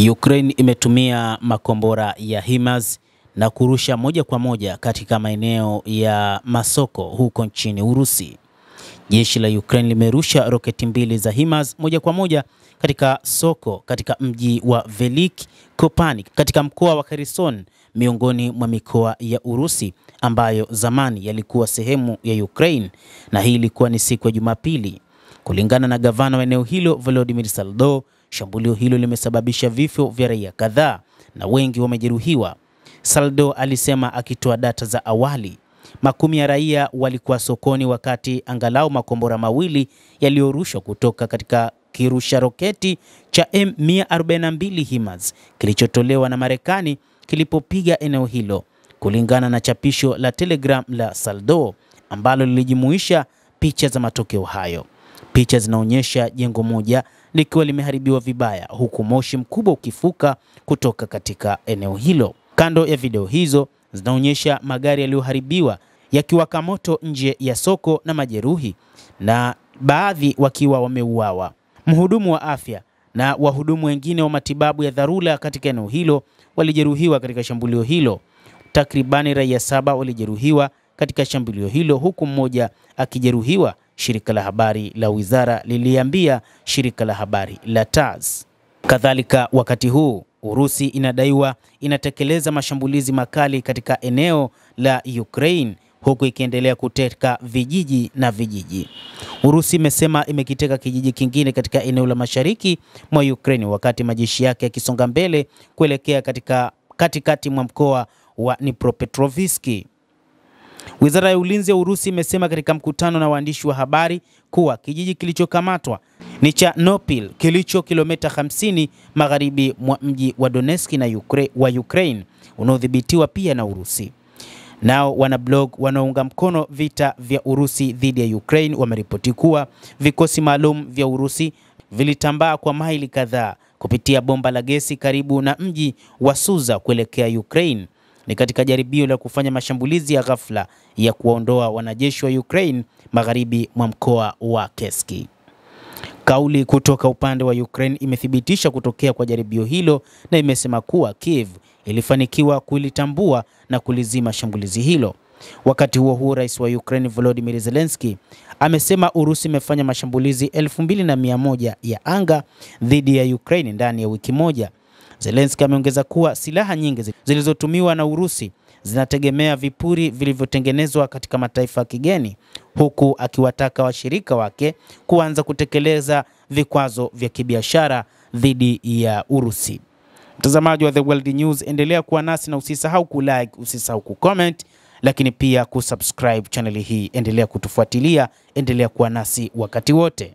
Ukraine imetumia makombora ya HIMARS na kurusha moja kwa moja katika maeneo ya masoko huko nchini Urusi. Jeshi la Ukraine limerusha roketi mbili za HIMARS moja kwa moja katika soko katika mji wa Velik Kopani katika mkoa wa Kherson, miongoni mwa mikoa ya Urusi ambayo zamani yalikuwa sehemu ya Ukraine, na hii ilikuwa ni siku ya Jumapili. Kulingana na gavana wa eneo hilo Volodymyr Saldo, shambulio hilo limesababisha vifo vya raia kadhaa na wengi wamejeruhiwa. Saldo alisema akitoa data za awali. Makumi ya raia walikuwa sokoni wakati angalau makombora mawili yaliyorushwa kutoka katika kirusha roketi cha M142 HIMARS kilichotolewa na Marekani kilipopiga eneo hilo, kulingana na chapisho la Telegram la Saldo ambalo lilijumuisha picha za matokeo hayo. Picha zinaonyesha jengo moja likiwa limeharibiwa vibaya huku moshi mkubwa ukifuka kutoka katika eneo hilo. Kando ya video hizo zinaonyesha magari yaliyoharibiwa yakiwaka moto nje ya soko na majeruhi, na baadhi wakiwa wameuawa. Mhudumu wa afya na wahudumu wengine wa matibabu ya dharura katika eneo hilo walijeruhiwa katika shambulio hilo. Takribani raia 7 walijeruhiwa katika shambulio hilo huku mmoja akijeruhiwa, shirika la habari la wizara liliambia shirika la habari la TASS. Kadhalika, wakati huu Urusi inadaiwa inatekeleza mashambulizi makali katika eneo la Ukraine huku ikiendelea kuteka vijiji na vijiji. Urusi imesema imekiteka kijiji kingine katika eneo la mashariki mwa Ukraine wakati majeshi yake yakisonga mbele kuelekea katika katikati mwa mkoa wa Dnipropetrovsk. Wizara ya Ulinzi ya Urusi imesema katika mkutano na waandishi wa habari kuwa kijiji kilichokamatwa ni cha Nopil kilicho kilomita 50 magharibi mwa mji wa Donetsk wa Ukraine unaodhibitiwa pia na Urusi. Nao wanablog wanaunga mkono vita vya Urusi dhidi ya Ukraine wameripoti kuwa vikosi maalum vya Urusi vilitambaa kwa maili kadhaa kupitia bomba la gesi karibu na mji wa Suza kuelekea Ukraine. Ni katika jaribio la kufanya mashambulizi ya ghafla ya kuwaondoa wanajeshi wa Ukraine magharibi mwa mkoa wa Kursk. Kauli kutoka upande wa Ukraine imethibitisha kutokea kwa jaribio hilo na imesema kuwa Kiev ilifanikiwa kulitambua na kulizima shambulizi hilo. Wakati huo huo, rais wa Ukraine Volodymyr Zelensky amesema Urusi imefanya mashambulizi 2100 ya anga dhidi ya Ukraine ndani ya wiki moja. Zelensky ameongeza kuwa silaha nyingi zilizotumiwa na Urusi zinategemea vipuri vilivyotengenezwa katika mataifa ya kigeni, huku akiwataka washirika wake kuanza kutekeleza vikwazo vya kibiashara dhidi ya Urusi. Mtazamaji wa The World News, endelea kuwa nasi na usisahau kulike, usisahau kucomment, lakini pia kusubscribe channel hii. Endelea kutufuatilia, endelea kuwa nasi wakati wote.